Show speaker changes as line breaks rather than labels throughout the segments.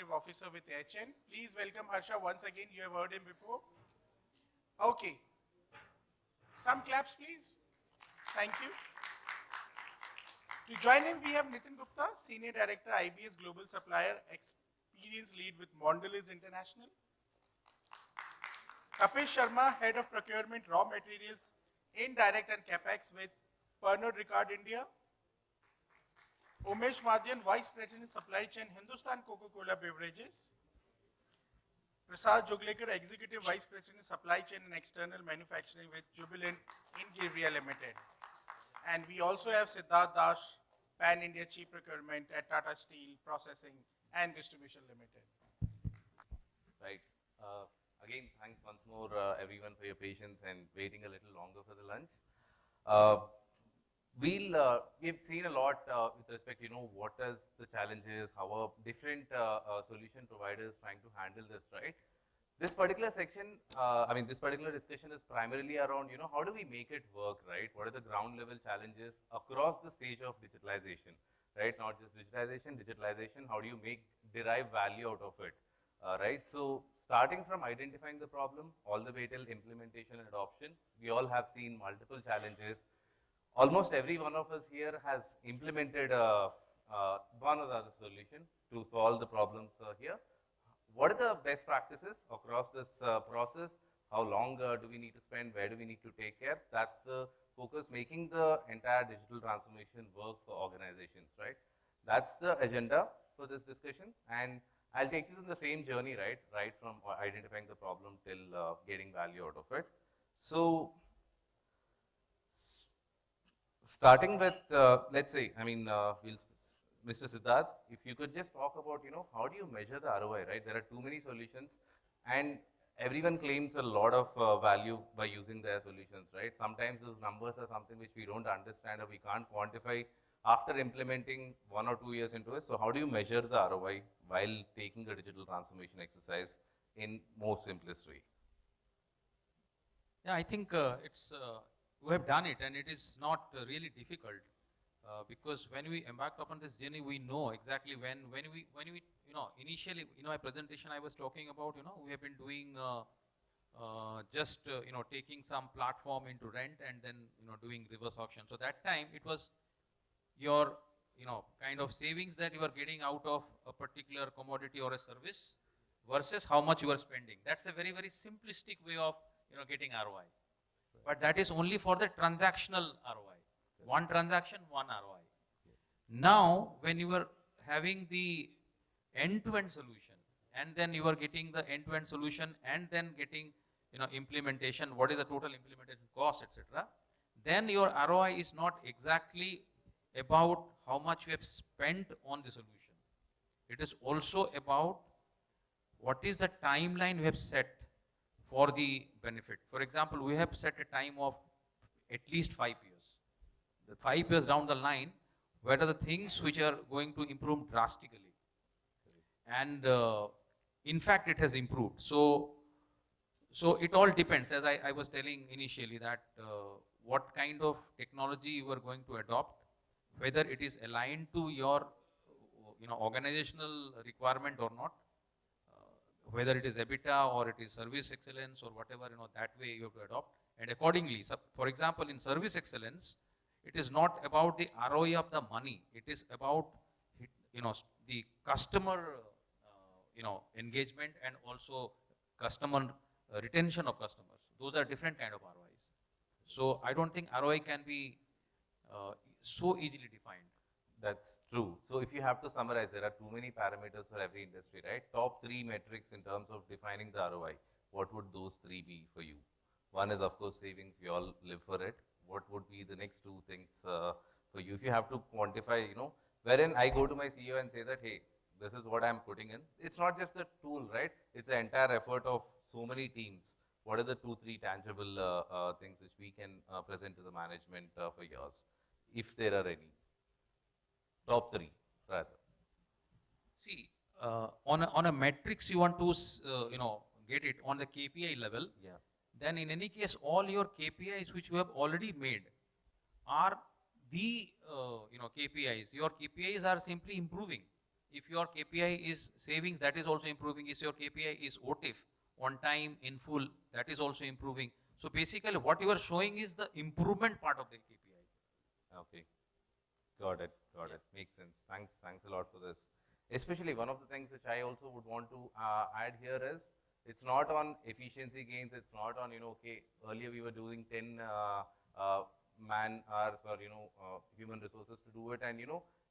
Executive Officer with HN. Please welcome Harsha once again. You have heard him before. Okay. Some claps, please. Thank you. To join him, we have Nitin Gupta, Senior Director, IBS Global Supplier, Experience Lead with Mondelez International. 𝗶𝗶𝘁𝗵, Head of Procurement, Raw Materials, Indirect and CapEx with Pernod Ricard India. Umesh Madhyan, Vice President, Supply Chain, Hindustan Coca-Cola Beverages. Prasad Joglekar, Executive Vice President, Supply Chain and External Manufacturing with Jubilant Ingrevia Limited. And we also have Siddharth Das, Pan-India Chief Procurement at Tata Steel Processing and Distribution Limited.
Right. Again, thanks once more everyone for your patience and waiting a little longer for the lunch. We've seen a lot with respect, what is the challenges, how are different solution providers trying to handle this, right? This particular section, this particular discussion is primarily around, how do we make it work, right? What are the ground level challenges across the stage of digitalization, right? Not just digitalization, how do you derive value out of it, right? So starting from identifying the problem, all the way till implementation and adoption, we all have seen multiple challenges. Almost every one of us here has implemented one or the other solution to solve the problems here. What are the best practices across this process? How long do we need to spend? Where do we need to take care? That's the focus, making the entire digital transformation work for organizations, right? That's the agenda for this discussion. And I'll take you on the same journey, right from identifying the problem till getting value out of it. So, starting with, let's say, Mr. Siddharth, if you could just talk about, how do you measure the ROI, right? There are too many solutions and everyone claims a lot of value by using their solutions, right? Sometimes those numbers are something which we don't understand or we can't quantify after implementing 1 or 2 years into it. So how do you measure the ROI while taking the digital transformation exercise in most simplest way?
Yeah, I think we have done it, and it is not really difficult because when we embarked upon this journey, we know exactly when we initially, my presentation I was talking about, we have been doing taking some platform into rent and then, doing reverse auction. So that time it was your, kind of savings that you are getting out of a particular commodity or a service versus how much you are spending. That's a very, very simplistic way of, getting ROI. But that is only for the transactional ROI. One transaction, one ROI. Now, when you are having the end-to-end solution, and then you are getting the end-to-end solution and then getting, implementation, what is the total implementation cost, etc., then your ROI is not exactly about how much you have spent on the solution. It is also about what is the timeline you have set for the benefit. For example, we have set a time of at least 5 years. The 5 years down the line, what are the things which are going to improve drastically? And in fact, it has improved. So it all depends, as I was telling initially, that what kind of technology you are going to adopt, whether it is aligned to your organizational requirement or not, whether it is EBITDA or it is service excellence or whatever, that way you have to adopt. And accordingly, so for example, in service excellence, it is not about the ROI of the money. It is about, the customer, engagement and also customer retention of customers. Those are different kind of ROIs. So I don't think ROI can be so easily defined.
That's true. So if you have to summarize, there are too many parameters for every industry, right? Top 3 metrics in terms of defining the ROI. What would those 3 be for you? One is, of course, savings. We all live for it. What would be the next 2 things for you? If you have to quantify, wherein I go to my CEO and say that, hey, this is what I'm putting in. It's not just a tool, right? It's the entire effort of so many teams. What are the 2, 3 tangible things which we can present to the management for yours, if there are any? Top 3, rather.
See, on a metrics you want to, get it on the KPI level.
Yeah.
Then in any case, all your KPIs which you have already made are the, KPIs. Your KPIs are simply improving. if your KPI is savings, that is also improving. If your KPI is OTIF, on time, in full, that is also improving. So basically what you are showing is the improvement part of the KPI.
Okay. Got it. Makes sense. Thanks a lot for this. Especially one of the things which I also would want to add here is, it's not on efficiency gains. It's not on, okay, earlier we were doing 10 man hours or, human resources to do it. And,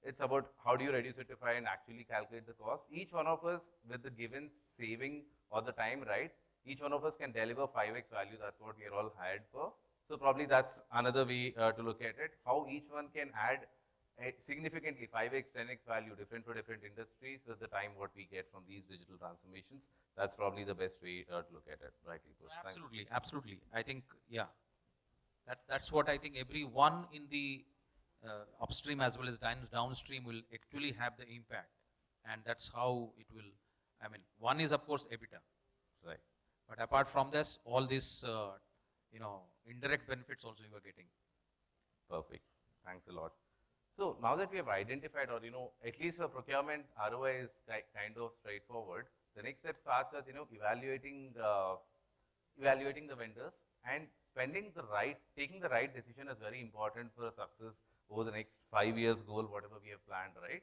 it's about how do you reduce it to 5 and actually calculate the cost. Each one of us with the given saving or the time, right? Each one of us can deliver 5x value. That's what we are all hired for. So probably that's another way to look at it. How each one can add significantly 5x, 10x value, different for different industries with the time what we get from these digital transformations. That's probably the best way to look at it, right?
Absolutely, absolutely. I think, yeah, that's what I think everyone in the upstream as well as downstream will actually have the impact. And that's how it will, I mean, one is of course EBITDA.
Right.
But apart from this, all this, indirect benefits also you are getting.
Perfect. Thanks a lot. So now that we have identified, or at least the procurement ROI is kind of straightforward, the next step starts with evaluating the vendors and taking the right decision is very important for success over the next 5 years goal, whatever we have planned, right?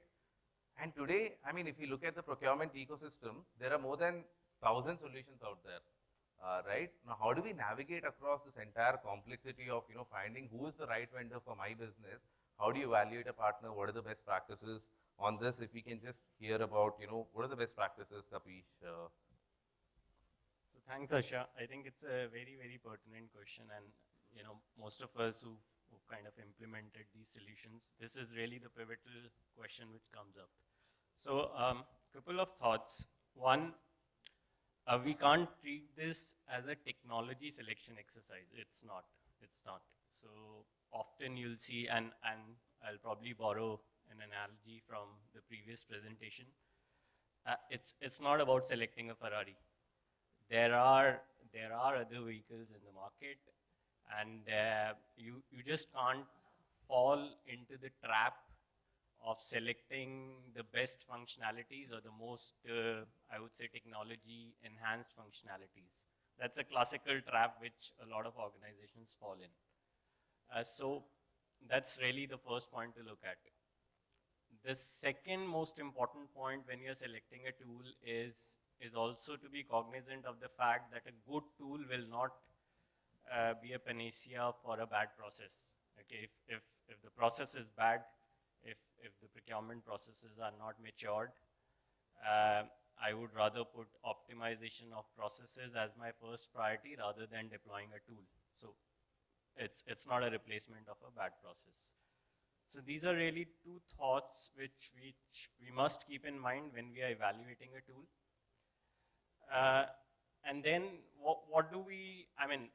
And today, I mean, if you look at the procurement ecosystem, there are more than 1,000 solutions out there, right? Now, how do we navigate across this entire complexity of finding who is the right vendor for my business? How do you evaluate a partner? What are the best practices on this? If we can just hear about, what are the best practices, 𝗶𝗶𝘁?
So thanks, Harsha. I think it's a very, very pertinent question, and most of us who kind of implemented these solutions, this is really the pivotal question which comes up. So couple of thoughts. One, we can't treat this as a technology selection exercise. It's not. So often you'll see, and I'll probably borrow an analogy from the previous presentation. It's not about selecting a Ferrari. There are other vehicles in the market, and you just can't fall into the trap of selecting the best functionalities or the most, I would say, technology enhanced functionalities. That's a classical trap which a lot of organizations fall in. So that's really the first point to look at. The second most important point when you're selecting a tool is also to be cognizant of the fact that a good tool will not be a panacea for a bad process. Okay, if the process is bad, if the procurement processes are not matured, I would rather put optimization of processes as my first priority rather than deploying a tool. So it's not a replacement of a bad process. So these are really two thoughts which we must keep in mind when we are evaluating a tool. And then what do we, I mean,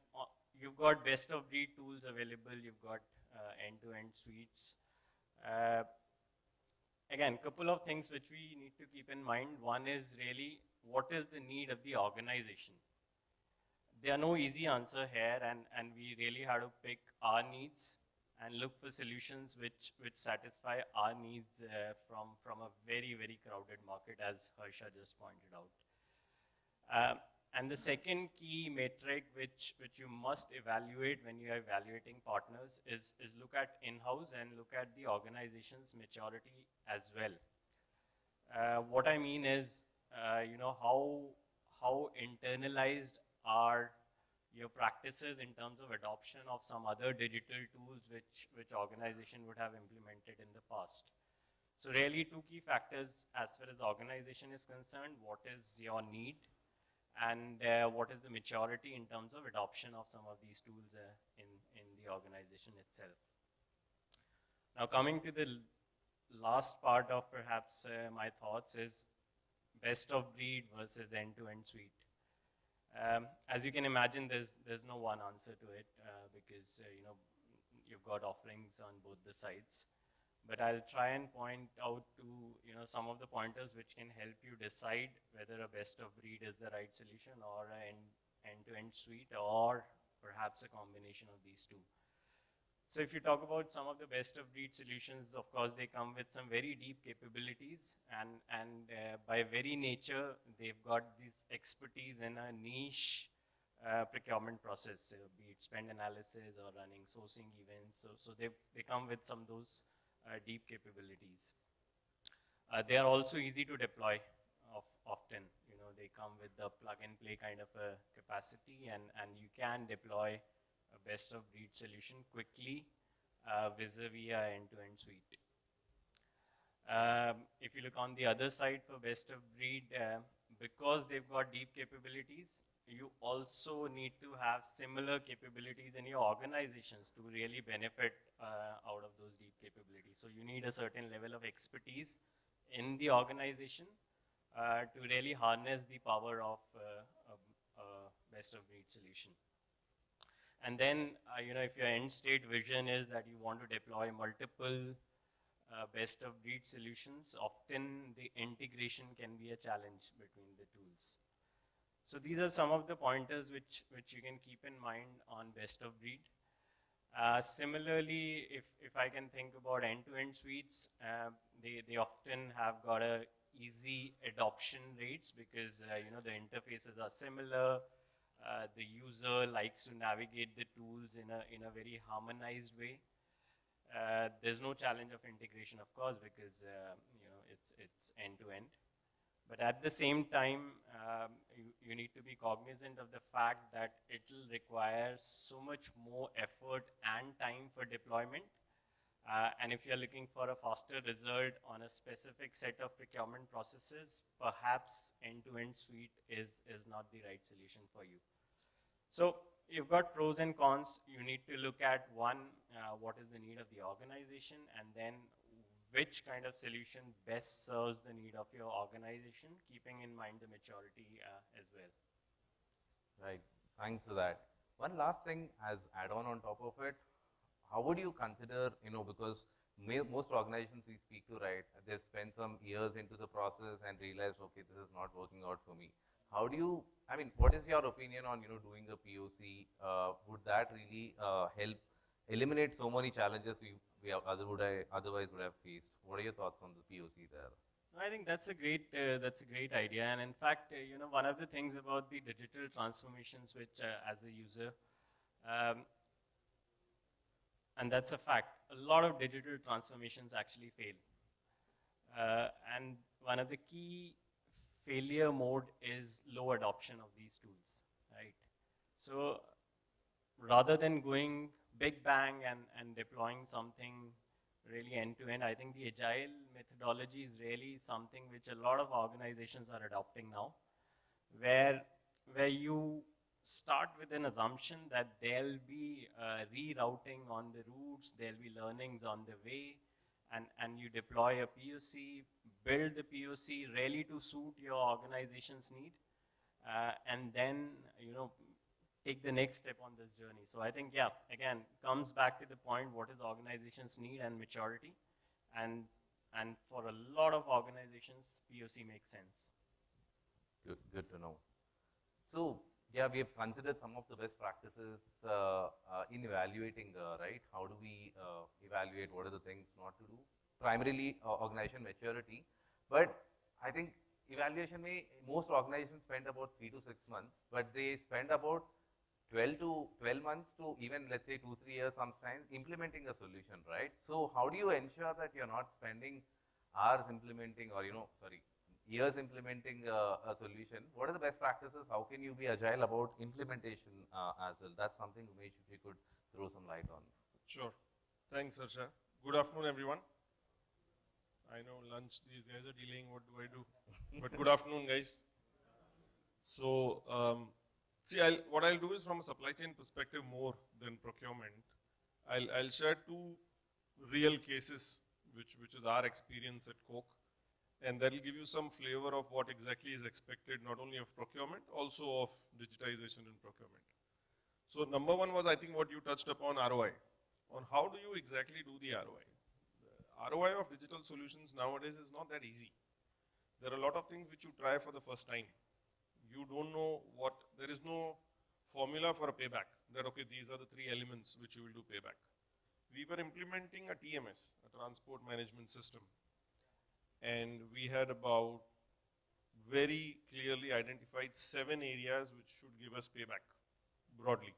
you've got best of breed tools available, you've got end-to-end suites. Again, couple of things which we need to keep in mind. One is really, what is the need of the organization? There are no easy answer here, and we really have to pick our needs and look for solutions which satisfy our needs from a very, very crowded market, as Harsha just pointed out. And the second key metric which you must evaluate when you are evaluating partners is look at in-house and look at the organization's maturity as well. What I mean is, how internalized are your practices in terms of adoption of some other digital tools which organization would have implemented in the past. So really two key factors as far as organization is concerned: what is your need, and what is the maturity in terms of adoption of some of these tools in the organization itself. Now coming to the last part of perhaps my thoughts is best of breed versus end-to-end suite. As you can imagine, there's no one answer to it because you've got offerings on both the sides. But I'll try and point out to some of the pointers which can help you decide whether a best of breed is the right solution or an end-to-end suite or perhaps a combination of these two. So if you talk about some of the best of breed solutions, of course, they come with some very deep capabilities, and by very nature, they've got this expertise in a niche procurement process, be it spend analysis or running sourcing events. So they come with some of those deep capabilities. They are also easy to deploy often. You know, they come with the plug and play kind of a capacity, and you can deploy a best of breed solution quickly vis-a-vis a end-to-end suite. If you look on the other side for best of breed, because they've got deep capabilities, you also need to have similar capabilities in your organizations to really benefit out of those deep capabilities. So you need a certain level of expertise in the organization to really harness the power of a best of breed solution. And then, you know, if your end state vision is that you want to deploy multiple best of breed solutions, often the integration can be a challenge between the tools. So these are some of the pointers which you can keep in mind on best of breed. Similarly, if I can think about end-to-end suites, they often have got a easy adoption rates because you know, the interfaces are similar. The user likes to navigate the tools in a very harmonized way. There's no challenge of integration, of course, because you know, it's end-to-end. But at the same time, you need to be cognizant of the fact that it will require so much more effort and time for deployment. And if you're looking for a faster result on a specific set of procurement processes, perhaps end-to-end suite is not the right solution for you. So you've got pros and cons. You need to look at one, what is the need of the organization, and then which kind of solution best serves the need of your organization, keeping in mind the maturity as well.
Right, thanks for that. One last thing as add-on on top of it, how would you consider, you know, because most organizations we speak to, right, they've spent some years into the process and realized, okay, this is not working out for me. How do you, I mean, what is your opinion on, you know, doing a POC? Would that really help eliminate so many challenges we otherwise would have faced? What are your thoughts on the POC there?
I think that's a great idea. And in fact, you know, one of the things about the digital transformations, which as a user, and that's a fact, a lot of digital transformations actually fail. And one of the key failure mode is low adoption of these tools, right? So rather than going big bang and deploying something really end-to-end, I think the agile methodology is really something which a lot of organizations are adopting now, where you start with an assumption that there'll be rerouting on the routes, there'll be learnings on the way, and you deploy a POC, build the POC really to suit your organization's need, and then, you know, take the next step on this journey. So I think, yeah, again, comes back to the point, what is organizations need and maturity, and for a lot of organizations, POC makes sense.
Good to know. So yeah, we have considered some of the best practices in evaluating, right? How do we evaluate? What are the things not to do? Primarily organization maturity, but I think evaluation most organizations spend about 3 to 6 months, but they spend about 12 months to even, let's say, 2-3 years sometimes implementing a solution, right? So how do you ensure that you're not spending hours implementing, or years implementing a solution? What are the best practices? How can you be agile about implementation as well? That's something, Umesh, if you could throw some light on.
Sure. Thanks, Harsha. Good afternoon, everyone. I know lunch, these guys are delaying, what do I do? But good afternoon, guys. So, see, what I'll do is, from a supply chain perspective more than procurement, I'll share 2 real cases, which is our experience at Coke, and that'll give you some flavor of what exactly is expected, not only of procurement, also of digitization in procurement. So number 1 was, I think, what you touched upon, ROI. On how do you exactly do the ROI? The ROI of digital solutions nowadays is not that easy. There are a lot of things which you try for the first time. You don't know there is no formula for a payback, that okay, these are the 3 elements which you will do payback. we were implementing a TMS, a transport management system. And we had about very clearly identified 7 areas which should give us payback broadly.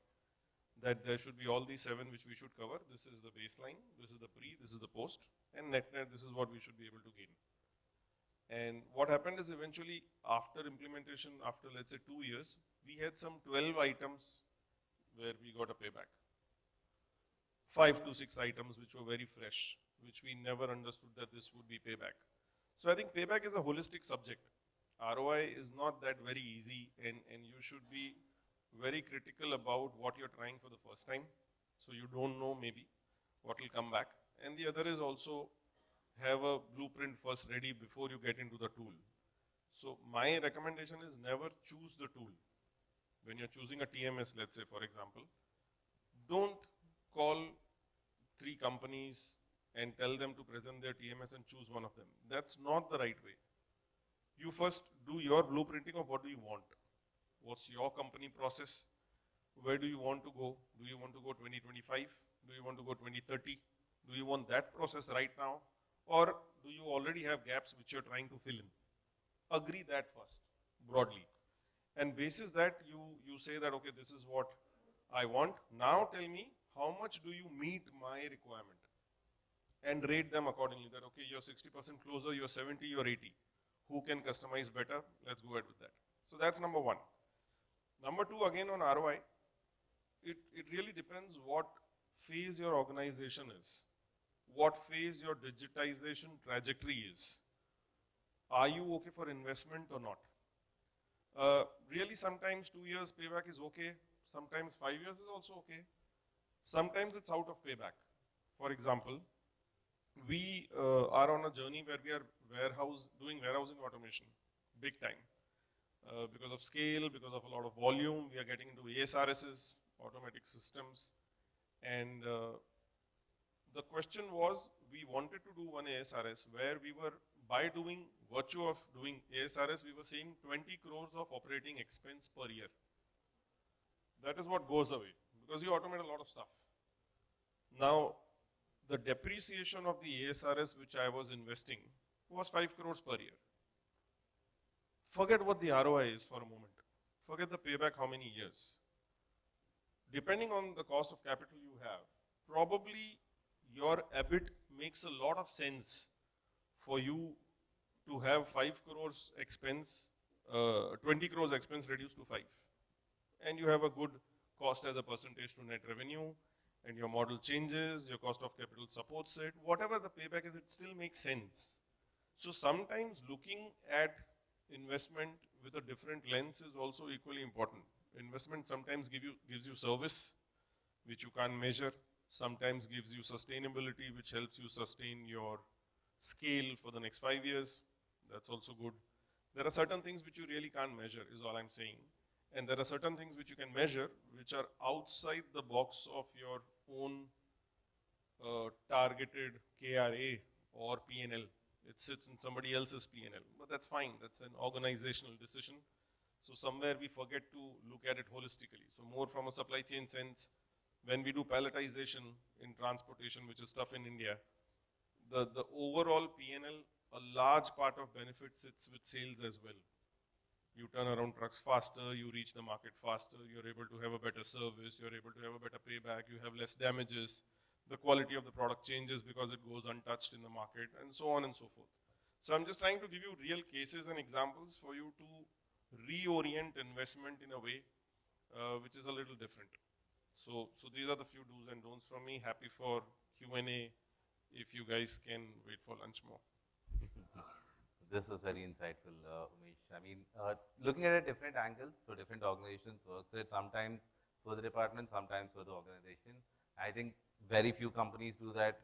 That there should be all these 7 which we should cover. This is the baseline, this is the pre, this is the post, and net this is what we should be able to gain. And what happened is eventually after implementation, after let's say 2 years, we had some 12 items where we got a payback. 5 to 6 items which were very fresh, which we never understood that this would be payback. So I think payback is a holistic subject. ROI is not that very easy, and you should be very critical about what you're trying for the first time. So you don't know maybe what will come back. And the other is also have a blueprint first ready before you get into the tool. So my recommendation is never choose the tool. When you're choosing a TMS, let's say for example, don't call 3 companies and tell them to present their TMS and choose one of them. That's not the right way. You first do your blueprinting of what do you want. What's your company process? Where do you want to go? Do you want to go 2025? Do you want to go 2030? Do you want that process right now? Or do you already have gaps which you're trying to fill in? Agree that first, broadly. And basis that, you say that, okay, this is what I want. Now tell me, how much do you meet my requirement? And rate them accordingly, that, okay, you're 60% closer, you're 70, you're 80. Who can customize better? Let's go ahead with that. So that's number 1. Number 2, again on ROI, it really depends what phase your organization is, what phase your digitization trajectory is. Are you okay for investment or not? Really sometimes 2 years payback is okay, sometimes 5 years is also okay, sometimes it's out of payback. For example, we are on a journey where we are doing warehousing automation, big time. Because of scale, because of a lot of volume, we are getting into ASRSs, automatic systems. And the question was, we wanted to do one ASRS where we were, by virtue of doing ASRS, we were seeing 20 crores of operating expense per year. That is what goes away, because you automate a lot of stuff. Now, the depreciation of the ASRS which I was investing was 5 crores per year. Forget what the ROI is for a moment. Forget the payback, how many years. Depending on the cost of capital you have, probably your EBIT makes a lot of sense for you to have 5 crores expense, 20 crores expense reduced to 5. And you have a good cost as a percentage to net revenue, and your model changes, your cost of capital supports it. Whatever the payback is, it still makes sense. So sometimes looking at investment with a different lens is also equally important. Investment sometimes gives you service, which you can't measure. Sometimes gives you sustainability, which helps you sustain your scale for the next 5 years. That's also good. There are certain things which you really can't measure, is all I'm saying. And there are certain things which you can measure, which are outside the box of your own targeted KRA or P&L. It sits in somebody else's P&L, but that's fine. That's an organizational decision. So somewhere we forget to look at it holistically. So more from a supply chain sense, when we do palletization in transportation, which is tough in India, the overall P&L, a large part of benefit sits with sales as well. You turn around trucks faster, you reach the market faster, you're able to have a better service, you're able to have a better payback, you have less damages, the quality of the product changes because it goes untouched in the market, and so on and so forth. So I'm just trying to give you real cases and examples for you to reorient investment in a way which is a little different. So these are the few do's and don'ts from me. Happy for Q&A if you guys can wait for lunch more.
This was very insightful, Umesh. I mean, looking at it different angles, so different organizations works it, sometimes for the department, sometimes for the organization. I think very few companies do that,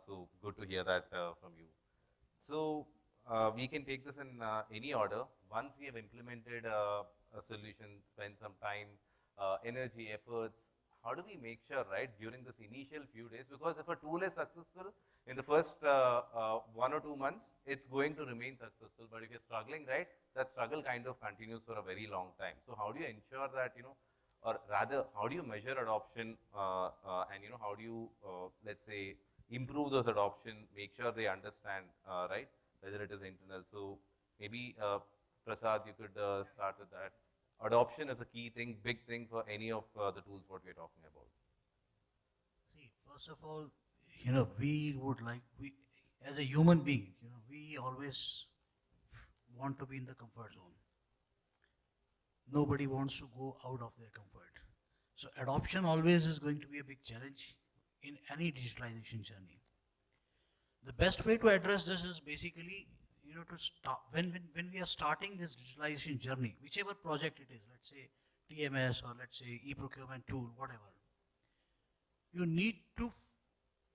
so good to hear that from you. So we can take this in any order. Once we have implemented a solution, spend some time, energy, efforts, how do we make sure, right, during this initial few days, because if a tool is successful in the first 1 or 2 months, it's going to remain successful, but if you're struggling, right, that struggle kind of continues for a very long time. So how do you ensure that, or rather, how do you measure adoption, and how do you, let's say, improve those adoption, make sure they understand, right, whether it is internal. So maybe Prasad, you could start with that. Adoption is a key thing, big thing for any of the tools what we're talking about.
See, first of all, we as a human being, we always want to be in the comfort zone. Nobody wants to go out of their comfort. So adoption always is going to be a big challenge in any digitalization journey. The best way to address this is basically, to start, when we are starting this digitalization journey, whichever project it is, let's say TMS or let's say e-procurement tool, whatever, you need to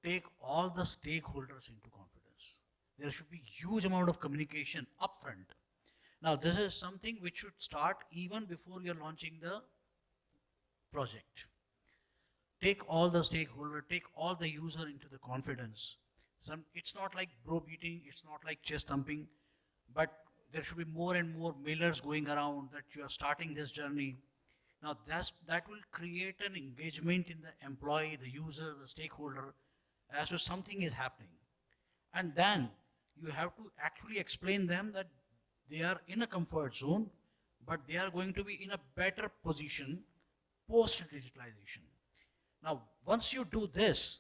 take all the stakeholders into confidence. There should be huge amount of communication upfront. Now, this is something which should start even before you're launching the project. Take all the stakeholder, take all the user into the confidence. It's not like bro beating, it's not like chest thumping, but there should be more and more mailers going around that you are starting this journey. Now, that will create an engagement in the employee, the user, the stakeholder, as to something is happening. And then you have to actually explain them that they are in a comfort zone, but they are going to be in a better position post-digitalization. Now, once you do this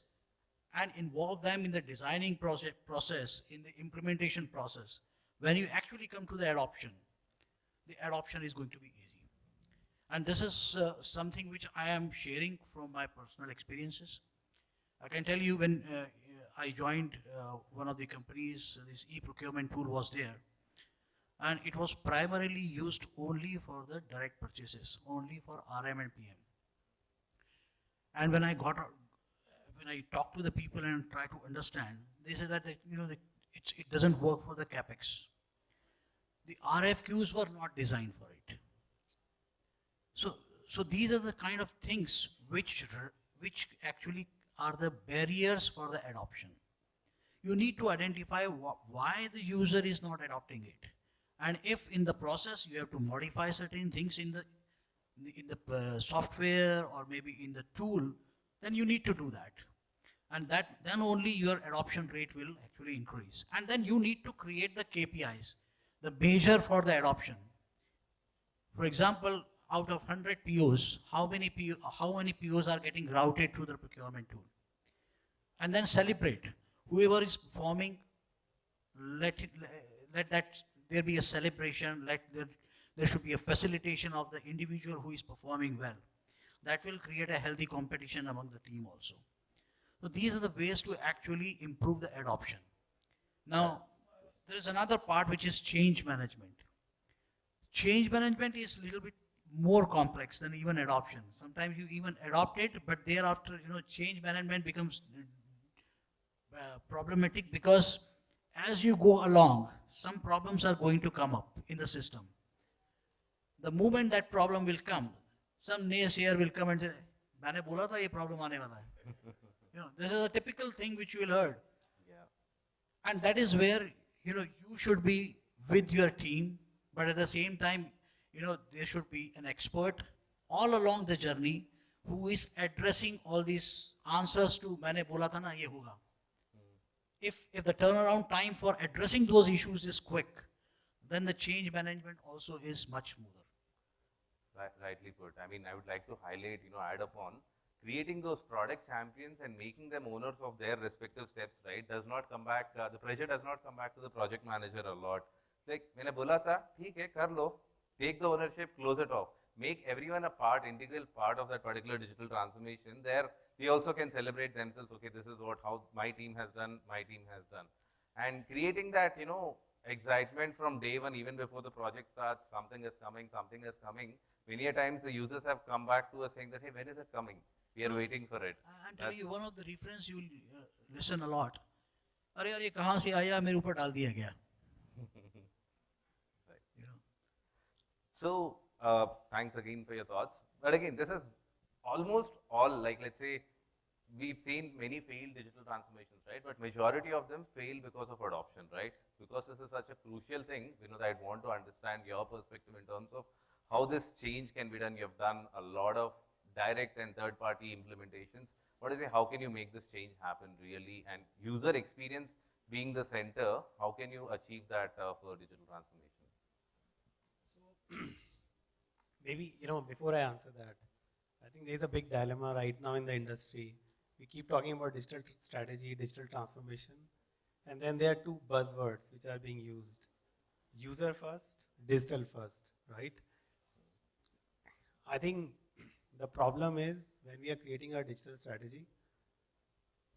and involve them in the designing process, in the implementation process, when you actually come to the adoption is going to be easy. And this is something which I am sharing from my personal experiences. I can tell you when I joined one of the companies, this e-procurement tool was there, and it was primarily used only for the direct purchases, only for RM and PM. And when I talked to the people and tried to understand, they said that it doesn't work for the capex. The RFQs were not designed for it. So these are the kind of things which actually are the barriers for the adoption. You need to identify why the user is not adopting it. And if in the process you have to modify certain things in the software or maybe in the tool, then you need to do that. And then only your adoption rate will actually increase. And then you need to create the KPIs, the measure for the adoption. For example, out of 100 POs, how many POs are getting routed through the procurement tool? And then celebrate. Whoever is performing, let there be a celebration, there should be a facilitation of the individual who is performing well. That will create a healthy competition among the team also. So these are the ways to actually improve the adoption. Now, there is another part which is change management. Change management is a little bit more complex than even adoption. Sometimes you even adopt it, but thereafter, change management becomes problematic because as you go along, some problems are going to come up in the system. The moment that problem will come, some naysayer will come and say, "Maine bola tha ye problem aane wala hai." This is a typical thing which you will heard.
Yeah.
And that is where, you should be with your team, but at the same time, there should be an expert all along the journey who is addressing all these answers to "Maine bola tha na ye hoga." If the turnaround time for addressing those issues is quick, then the change management also is much smoother.
Rightly put. I mean, I would like to highlight, add upon creating those product champions and making them owners of their respective steps, right, does not come back, the pressure does not come back to the project manager a lot. Like, मैंने बोला था, ठीक है, कर लो, take the ownership, close it off. Make everyone a part, integral part of that particular digital transformation. There, they also can celebrate themselves. Okay, this is how my team has done, and creating that, excitement from day one, even before the project starts. Something is coming. Many a times the users have come back to us saying that, hey, when is it coming? We are waiting for it.
I'm telling you, one of the reference you will listen a lot. अरे यार ये कहाँ से आया मेरे ऊपर डाल दिया गया.
So, thanks again for your thoughts. But again, this is almost all, like, let's say, we've seen many failed digital transformations, right? But majority of them fail because of adoption, right? Because this is such a crucial thing, that I'd want to understand your perspective in terms of how this change can be done. You have done a lot of direct and third-party implementations. What do you say, how can you make this change happen really? And user experience being the center, how can you achieve that for digital transformation?
So maybe, before I answer that, I think there's a big dilemma right now in the industry. We keep talking about digital strategy, digital transformation, and then there are two buzzwords which are being used: user first, digital first, right? I think the problem is when we are creating our digital strategy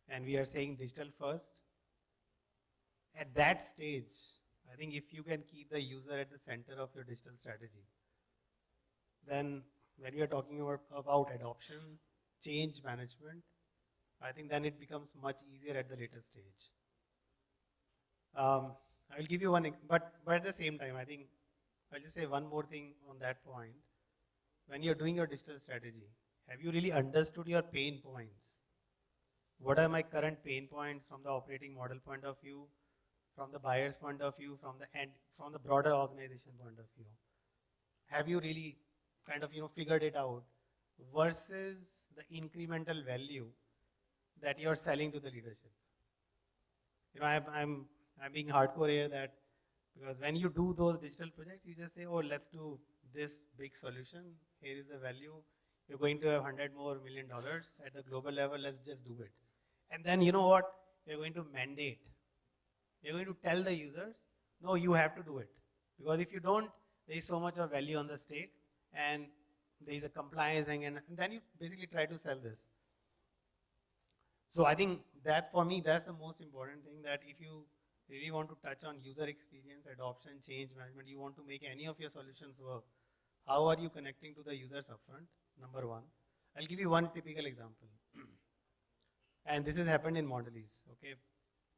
and we are saying digital first, at that stage, I think if you can keep the user at the center of your digital strategy, then when we are talking about adoption, change management, I think then it becomes much easier at the later stage. I will give you one, but at the same time, I think I'll just say one more thing on that point. When you're doing your digital strategy, have you really understood your pain points? What are my current pain points from the operating model point of view, from the buyer's point of view, from the broader organization point of view? Have you really kind of figured it out versus the incremental value that you're selling to the leadership? I'm being hardcore here that because when you do those digital projects, you just say, oh, let's do this big solution. Here is the value. You're going to have $100 more million at the global level. Let's just do it. And then you know what? You're going to mandate. You're going to tell the users, no, you have to do it. Because if you don't, there is so much of value on the stake and there is a compliance and then you basically try to sell this. So I think that for me, that's the most important thing, that if you really want to touch on user experience, adoption, change management, you want to make any of your solutions work, how are you connecting to the users upfront? Number one. I'll give you one typical example. And this has happened in Mondelez, okay?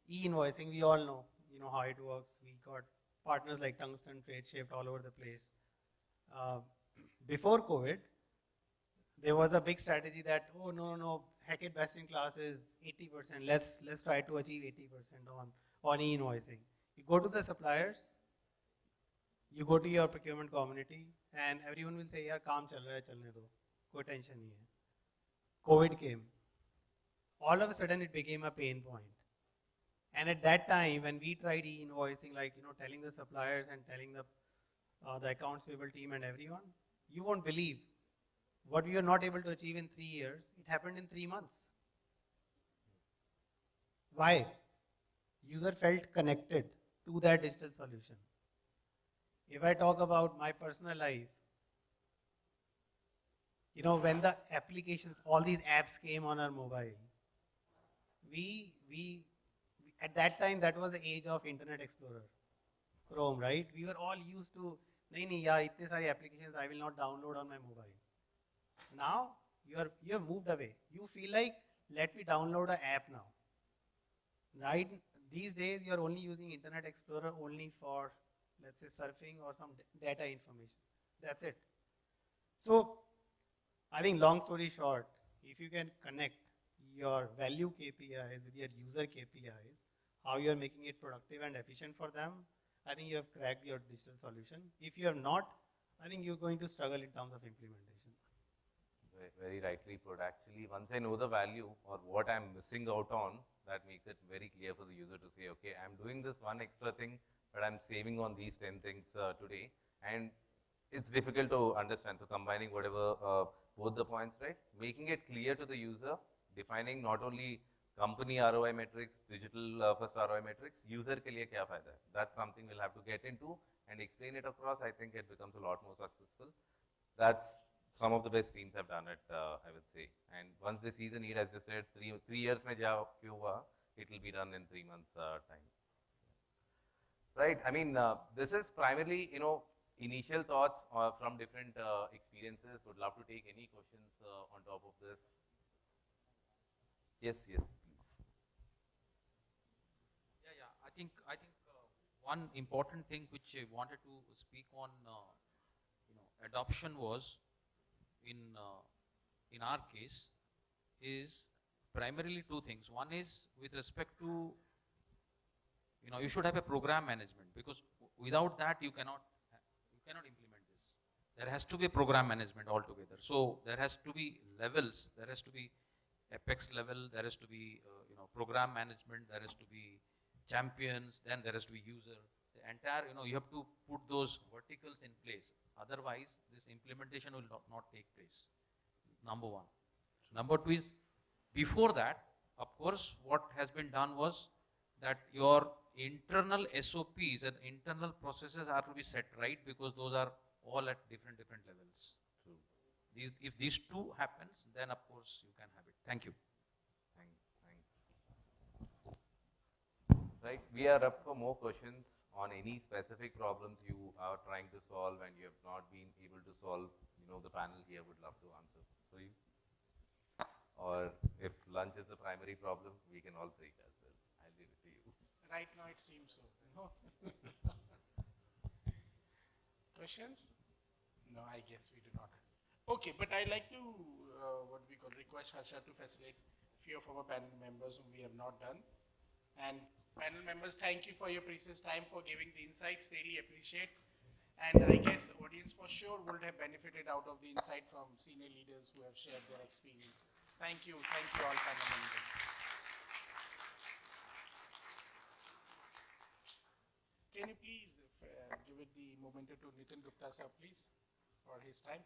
E-invoicing, we all know, how it works. We got partners like Tungsten, TradeShift all over the place. Before COVID, there was a big strategy that, oh, no, Hackett best in class is 80%. Let's try to achieve 80% on e-invoicing. You go to the suppliers, you go to your procurement community, and everyone will say, yaar, kaam chal raha hai, chalne do. Koi tension nahi hai. COVID came. All of a sudden, it became a pain point. And at that time, when we tried e-invoicing, like, telling the suppliers and telling the accounts payable team and everyone, you won't believe what we were not able to achieve in 3 years, it happened in 3 months. Why? User felt connected to that digital solution. If I talk about my personal life, when the applications, all these apps came on our mobile, we at that time, that was the age of Internet Explorer, Chrome, right? We were all used to, nahi, yaar, itne sare applications I will not download on my mobile. Now, you have moved away. You feel like, let me download an app now. Right? These days, you are only using Internet Explorer only for, let's say, surfing or some data information. That's it. So, I think long story short, if you can connect your value KPIs with your user KPIs, how you are making it productive and efficient for them, I think you have cracked your digital solution. If you have not, I think you're going to struggle in terms of implementation.
Very rightly put. Actually, once I know the value or what I'm missing out on, that makes it very clear for the user to say, okay, I'm doing this one extra thing, but I'm saving on these 10 things today. And it's difficult to understand. So combining whatever, both the points, right? Making it clear to the user, defining not only company ROI metrics, digital first ROI metrics, user ke liye kya fayda hai? That's something we'll have to get into and explain it across. I think it becomes a lot more successful. That's some of the best teams have done it, I would say. And once they see the need, as you said, 3 years mein 𝗍𝗃, it will be done in 3 months time. Right, I mean, this is primarily, initial thoughts from different experiences. Would love to take any questions on top of this. Yes, please.
Yeah. I think one important thing which I wanted to speak on, adoption was in our case is primarily 2 things. One is with respect to, you should have a program management, because without that you cannot implement this. there has to be program management altogether. So there has to be levels, there has to be apex level, there has to be program management, there has to be champions, then there has to be user. The entire, you have to put those verticals in place. Otherwise, this implementation will not take place. Number one. Number two is, before that, of course, what has been done was that your internal SOPs and internal processes are to be set right, because those are all at different levels.
True.
If these two happens, then of course you can have it. Thank you.
Thanks. Right, we are up for more questions on any specific problems you are trying to solve and you have not been able to solve. The panel here would love to answer for you. Or if lunch is the primary problem, we can all break as well. I'll leave it to you.
Right now it seems so. Questions? No, I guess we do not. Okay, but I like to, request Harsha to facilitate few of our panel members whom we have not done. And panel members, thank you for your precious time, for giving the insights, really appreciate. And I guess audience for sure would have benefited out of the insight from senior leaders who have shared their experience. Thank you all panel members. Can you please give it the memento to Nitin Gupta sir, please, for his time.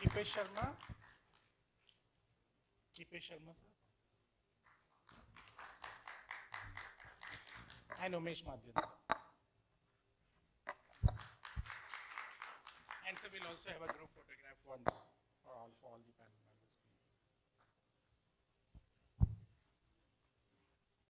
𝗶𝗶𝘁𝗶𝗵 sir. And 𝗨𝗵𝗿𝗀 sir. And so we'll also have a group photograph once for all the panel members.